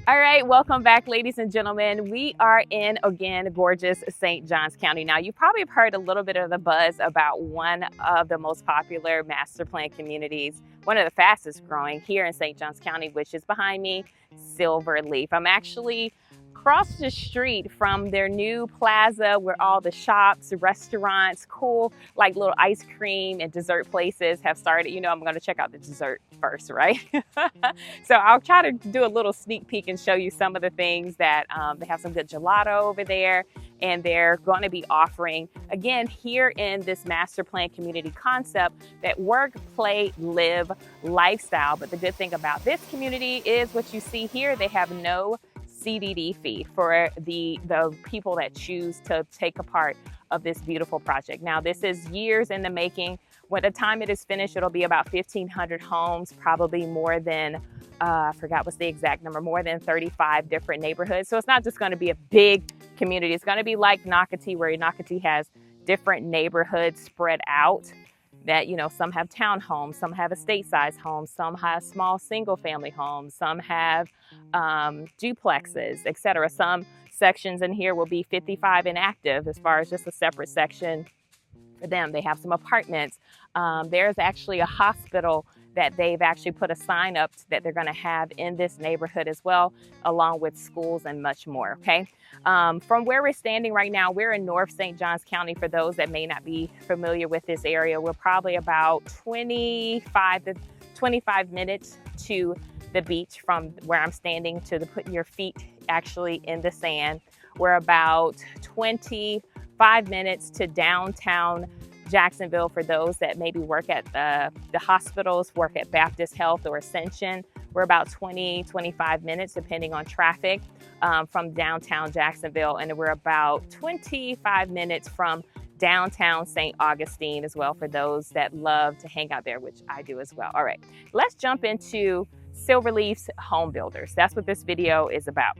All right, welcome back, ladies and gentlemen. We are in, again, gorgeous St. Johns County. Now, you probably have heard a little bit of the buzz about one of the most popular master plan communities, one of the fastest growing here in St. Johns County, which is behind me, Silverleaf. I'm actually across the street from their new plaza where all the shops, restaurants, cool, like little ice cream and dessert places have started. You know, I'm going to check out the dessert first, right? So I'll try to do a little sneak peek and show you some of the things that they have some good gelato over there, and they're going to be offering, again, here in this master plan community concept, that work, play, live lifestyle. But the good thing about this community is what you see here, they have no CDD fee for the people that choose to take a part of this beautiful project. Now, this is years in the making. By the time it is finished, it'll be about 1,500 homes, probably more than, I forgot what's the exact number, more than 35 different neighborhoods. So it's not just going to be a big community. It's going to be like Nocatee, where Nocatee has different neighborhoods spread out that, you know, some have townhomes, some have estate-sized homes, some have small single-family homes, some have duplexes, etc. Some sections in here will be 55 and active as far as just a separate section for them. They have some apartments. There's actually a hospital that they've actually put a sign up that they're going to have in this neighborhood as well, along with schools and much more, okay? From where we're standing right now, we're in North St. Johns County. For those that may not be familiar with this area, we're probably about 25 minutes to the beach from where I'm standing to putting your feet actually in the sand. We're about 25 minutes to downtown Jacksonville for those that maybe work at the hospitals, work at Baptist Health or Ascension. We're about 25 minutes, depending on traffic, from downtown Jacksonville. And we're about 25 minutes from downtown St. Augustine as well, for those that love to hang out there, which I do as well. All right, let's jump into Silverleaf's home builders. That's what this video is about.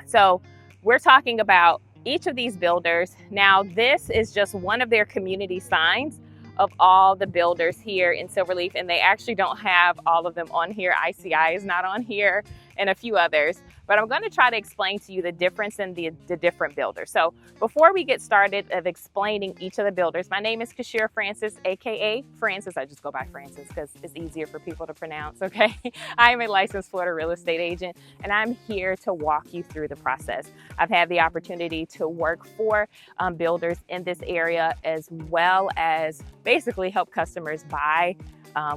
So we're talking about each of these builders. Now, this is just one of their community signs of all the builders here in Silverleaf, and they actually don't have all of them on here. ICI is not on here, and a few others, but I'm going to try to explain to you the difference in the different builders. So before we get started of explaining each of the builders, my name is Kashira Francis, aka Francis. I just go by Francis because it's easier for people to pronounce, okay? I am a licensed Florida real estate agent, and I'm here to walk you through the process. I've had the opportunity to work for builders in this area, as well as basically help customers buy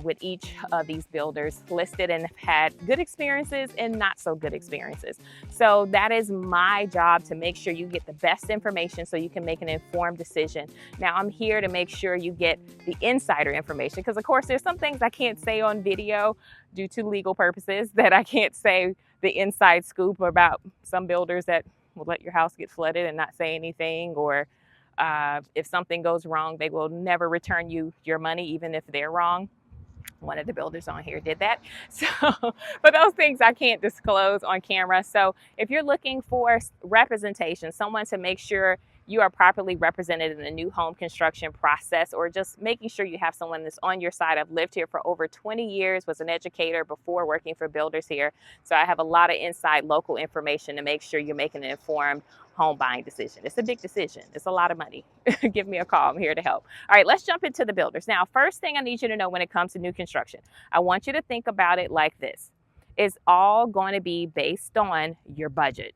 with each of these builders listed, and have had good experiences and not so good experiences. So that is my job, to make sure you get the best information so you can make an informed decision. Now, I'm here to make sure you get the insider information, because of course there's some things I can't say on video due to legal purposes, that I can't say the inside scoop about some builders that will let your house get flooded and not say anything, or if something goes wrong, they will never return you your money, even if they're wrong. One of the builders on here did that. So, but those things I can't disclose on camera. So if you're looking for representation, someone to make sure you are properly represented in the new home construction process, or just making sure you have someone that's on your side. I've lived here for over 20 years, was an educator before working for builders here. So I have a lot of inside local information to make sure you're making an informed home buying decision. It's a big decision. It's a lot of money. Give me a call. I'm here to help. All right, let's jump into the builders. Now, first thing I need you to know when it comes to new construction, I want you to think about it like this. It's all going to be based on your budget.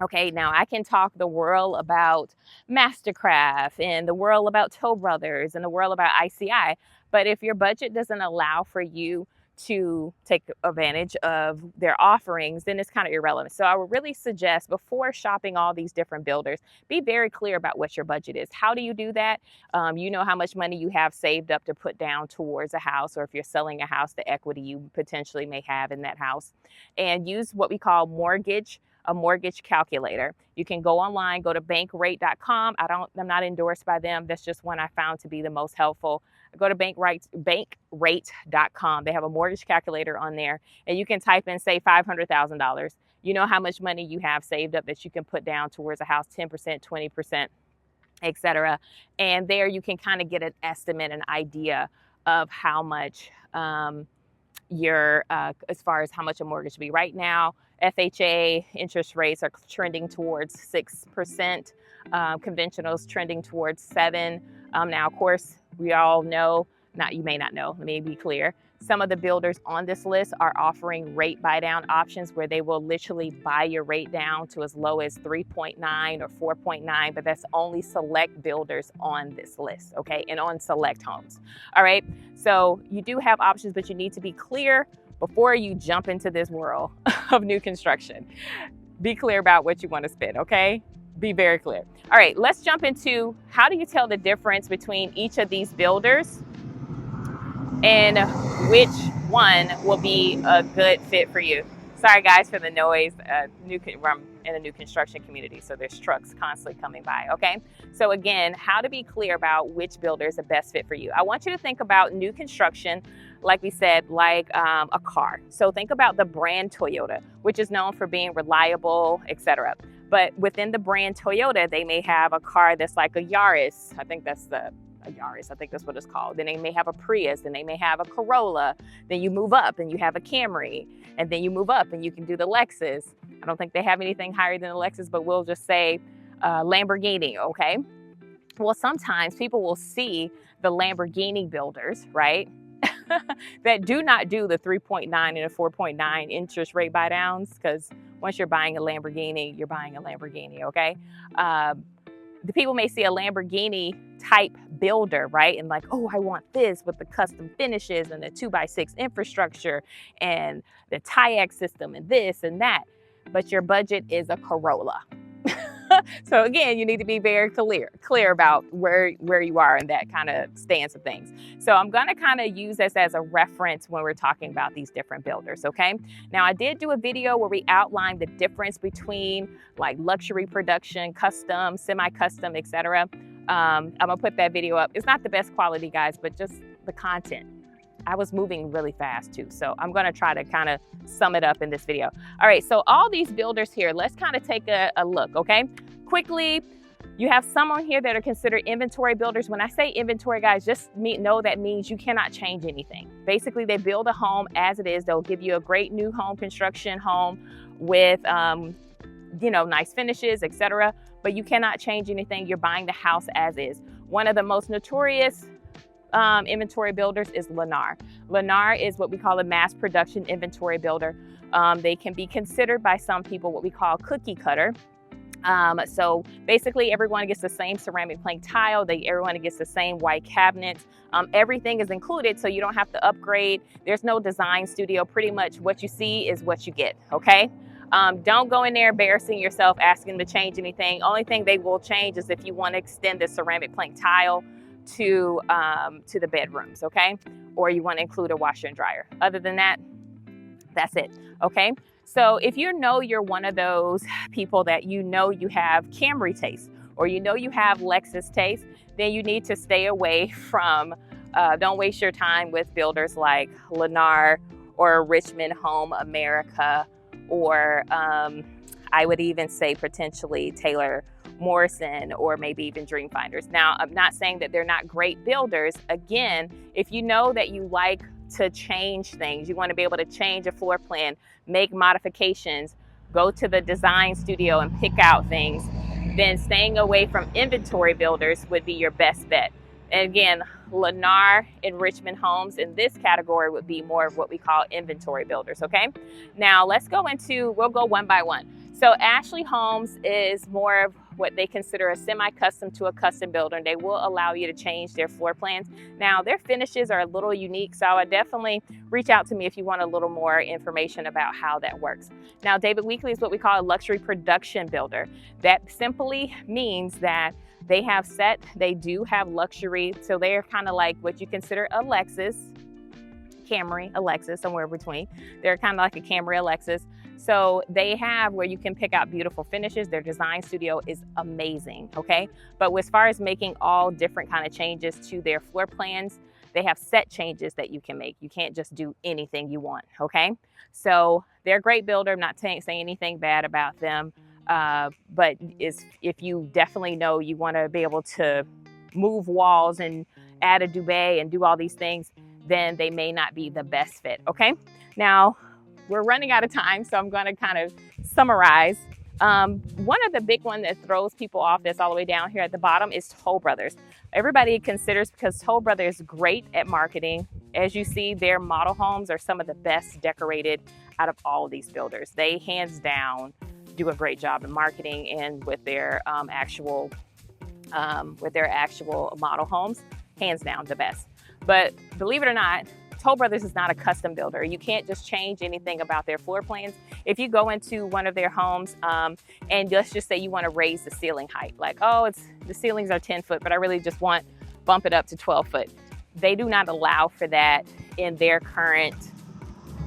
Okay, now I can talk the world about Mastercraft and the world about Toll Brothers and the world about ICI, but if your budget doesn't allow for you to take advantage of their offerings, then it's kind of irrelevant. So I would really suggest, before shopping all these different builders, be very clear about what your budget is. How do you do that? You know how much money you have saved up to put down towards a house, or if you're selling a house, the equity you potentially may have in that house, and use what we call a mortgage calculator. You can go online, go to bankrate.com. I'm not endorsed by them. That's just one I found to be the most helpful. Go to bankrate.com. They have a mortgage calculator on there, and you can type in, say, $500,000. You know how much money you have saved up that you can put down towards a house, 10%, 20%, etc. And there you can kind of get an estimate, an idea of how much as far as how much a mortgage will be. Right now, FHA interest rates are trending towards 6%. Conventionals trending towards 7%. Now, of course, we all know, you may not know, let me be clear. Some of the builders on this list are offering rate buy down options where they will literally buy your rate down to as low as 3.9 or 4.9, but that's only select builders on this list, okay? And on select homes. All right. So you do have options, but you need to be clear before you jump into this world of new construction. Be clear about what you want to spend, okay? Be very clear. All right, let's jump into how do you tell the difference between each of these builders and which one will be a good fit for you. Sorry guys for the noise. I'm in a new construction community, so there's trucks constantly coming by, okay? So again, how to be clear about which builder is the best fit for you. I want you to think about new construction, like we said, like a car. So think about the brand Toyota, which is known for being reliable, etc. But within the brand Toyota, they may have a car that's like a Yaris. I think that's what it's called. Then they may have a Prius, then they may have a Corolla. Then you move up and you have a Camry, and then you move up and you can do the Lexus. I don't think they have anything higher than the Lexus, but we'll just say Lamborghini, okay? Well, sometimes people will see the Lamborghini builders, right? that do not do the 3.9 and a 4.9 interest rate buy downs, because once you're buying a Lamborghini, you're buying a Lamborghini, okay? The people may see a Lamborghini type builder, right? And like, oh, I want this with the custom finishes and the 2x6 infrastructure and the TIAC system and this and that. But your budget is a Corolla. So again, you need to be very clear about where you are in that kind of stance of things. So I'm going to kind of use this as a reference when we're talking about these different builders, okay? Now, I did do a video where we outlined the difference between like luxury production, custom, semi-custom, etc. I'm going to put that video up. It's not the best quality, guys, but just the content. I was moving really fast too, so I'm going to try to kind of sum it up in this video. All right, so all these builders here, let's kind of take a look, okay? Quickly, you have some on here that are considered inventory builders. When I say inventory, guys, just know that means you cannot change anything. Basically, they build a home as it is. They'll give you a great new home construction home with, nice finishes, etc. But you cannot change anything. You're buying the house as is. One of the most notorious inventory builders is Lennar. Lennar is what we call a mass production inventory builder. They can be considered by some people what we call cookie cutter. So basically everyone gets the same ceramic plank tile, everyone gets the same white cabinets. Everything is included, so you don't have to upgrade. There's no design studio. Pretty much what you see is what you get, okay? Don't go in there embarrassing yourself, asking them to change anything. Only thing they will change is if you want to extend the ceramic plank tile to the bedrooms, okay? Or you want to include a washer and dryer. Other than that, that's it, okay? So if you know you're one of those people that you have Camry taste, or you have Lexus taste, then you need to stay away from, don't waste your time with builders like Lennar or Richmond Home America, or I would even say potentially Taylor Morrison, or maybe even Dreamfinders. Now, I'm not saying that they're not great builders. Again, if you know that you like to change things, you want to be able to change a floor plan, make modifications, go to the design studio and pick out things, then staying away from inventory builders would be your best bet. And again, Lennar and Richmond Homes in this category would be more of what we call inventory builders, okay? Now we'll go one by one. So Ashley Homes is more of what they consider a semi-custom to a custom builder, and they will allow you to change their floor plans. Now, their finishes are a little unique, so I would definitely reach out to me if you want a little more information about how that works. Now, David Weekley is what we call a luxury production builder. That simply means that they do have luxury, so they're kind of like what you consider a Lexus, Camry, a Lexus, somewhere between. They're kind of like a Camry, a Lexus. So they have where you can pick out beautiful finishes. Their design studio is amazing, okay? But as far as making all different kind of changes to their floor plans, they have set changes that you can make. You can't just do anything you want, okay? So they're a great builder. I'm not saying anything bad about them, but if you definitely know you want to be able to move walls and add a duvet and do all these things, then they may not be the best fit, okay? Now, we're running out of time, so I'm going to kind of summarize. One of the big one that throws people off that's all the way down here at the bottom is Toll Brothers. Everybody considers, because Toll Brothers is great at marketing. As you see, their model homes are some of the best decorated out of all of these builders. They hands down do a great job in marketing and with their actual model homes, hands down the best. But believe it or not, Toll Brothers is not a custom builder. You can't just change anything about their floor plans. If you go into one of their homes and let's just say you want to raise the ceiling height, like, oh, the ceilings are 10 foot, but I really just want bump it up to 12 foot. They do not allow for that in their current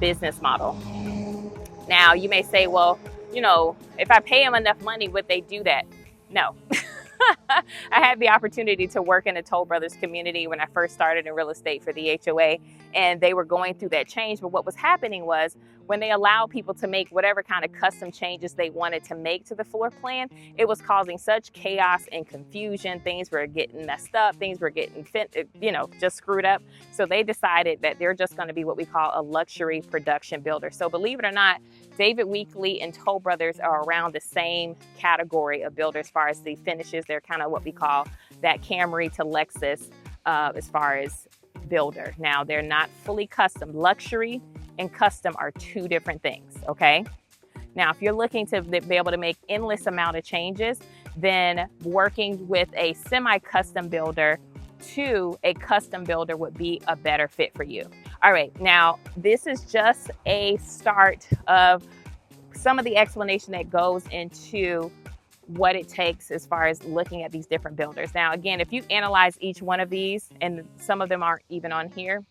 business model. Now, you may say, well, you know, if I pay them enough money, would they do that? No. I had the opportunity to work in a Toll Brothers community when I first started in real estate for the HOA, and they were going through that change. But what was happening was when they allowed people to make whatever kind of custom changes they wanted to make to the floor plan, it was causing such chaos and confusion. Things were getting messed up. Things were getting, just screwed up. So they decided that they're just going to be what we call a luxury production builder. So believe it or not, David Weekley and Toll Brothers are around the same category of builder as far as the finishes. They're kind of what we call that Camry to Lexus as far as builder. Now, they're not fully custom. Luxury and custom are two different things, okay? Now, if you're looking to be able to make endless amount of changes, then working with a semi-custom builder to a custom builder would be a better fit for you. All right, now this is just a start of some of the explanation that goes into what it takes as far as looking at these different builders. Now, again, if you analyze each one of these, and some of them aren't even on here,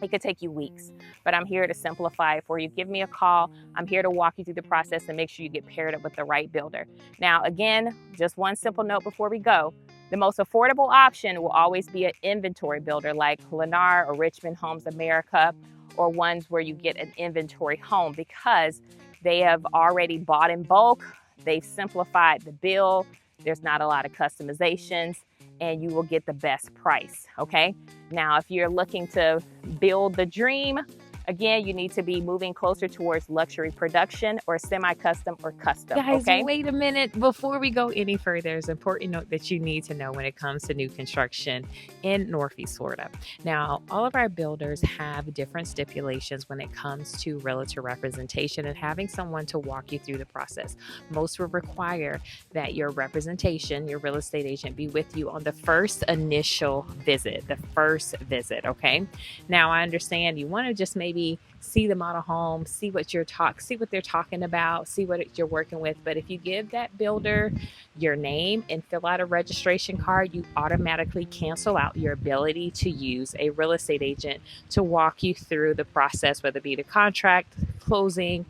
it could take you weeks, but I'm here to simplify it for you. Give me a call. I'm here to walk you through the process and make sure you get paired up with the right builder. Now, again, just one simple note before we go. The most affordable option will always be an inventory builder like Lennar or Richmond Homes America, or ones where you get an inventory home because they have already bought in bulk. They've simplified the bill. There's not a lot of customizations, and you will get the best price, okay? Now, if you're looking to build the dream, again, you need to be moving closer towards luxury production or semi-custom or custom, Guys, okay? wait a minute. Before we go any further, there's an important note that you need to know when it comes to new construction in Northeast Florida. Now, all of our builders have different stipulations when it comes to realtor representation and having someone to walk you through the process. Most will require that your representation, your real estate agent, be with you on the first initial visit, okay? Now, I understand you want to just maybe see the model home, see what they're talking about, see what you're working with. But if you give that builder your name and fill out a registration card, you automatically cancel out your ability to use a real estate agent to walk you through the process, whether it be the contract, closing,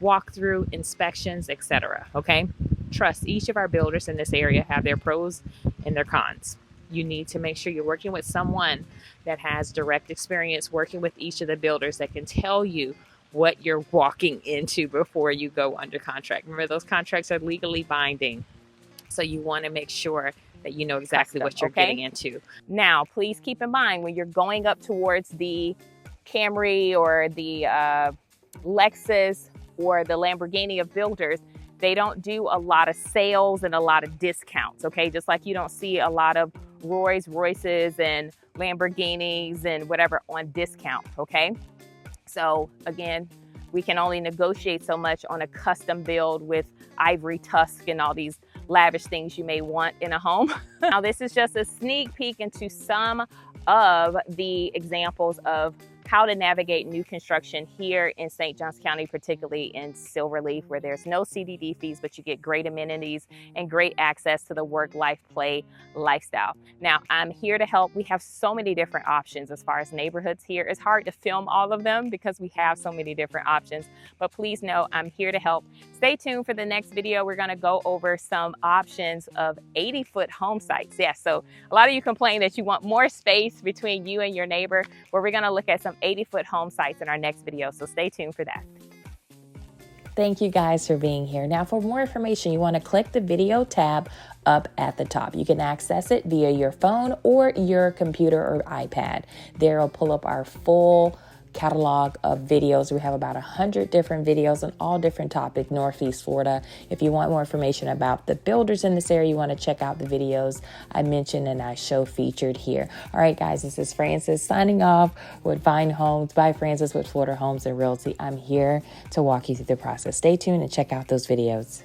walkthrough, inspections, etc. Okay? Trust, each of our builders in this area have their pros and their cons. You need to make sure you're working with someone that has direct experience working with each of the builders that can tell you what you're walking into before you go under contract. Remember, those contracts are legally binding. So you want to make sure that you know exactly what you're getting into. Now, please keep in mind when you're going up towards the Camry or the Lexus or the Lamborghini of builders, they don't do a lot of sales and a lot of discounts, okay? Just like you don't see a lot of Rolls Royces and Lamborghinis and whatever on discount, okay? So again, we can only negotiate so much on a custom build with ivory tusk and all these lavish things you may want in a home. Now, this is just a sneak peek into some of the examples of how to navigate new construction here in St. Johns County, particularly in Silverleaf, where there's no CDD fees, but you get great amenities and great access to the work, life, play lifestyle. Now, I'm here to help. We have so many different options as far as neighborhoods here. It's hard to film all of them because we have so many different options, but please know I'm here to help. Stay tuned for the next video. We're gonna go over some options of 80-foot home sites. Yeah, so a lot of you complain that you want more space between you and your neighbor, where we're gonna look at some 80-foot home sites in our next video, so stay tuned for that. Thank you guys for being here. Now, for more information, you want to click the video tab up at the top. You can access it via your phone or your computer or iPad. There will pull up our full catalog of videos. We have about 100 different videos on all different topics, Northeast Florida. If you want more information about the builders in this area, you want to check out the videos I mentioned and I show featured here. All right, guys, this is Frances signing off with Find Homes by Frances with Florida Homes and Realty. I'm here to walk you through the process. Stay tuned and check out those videos.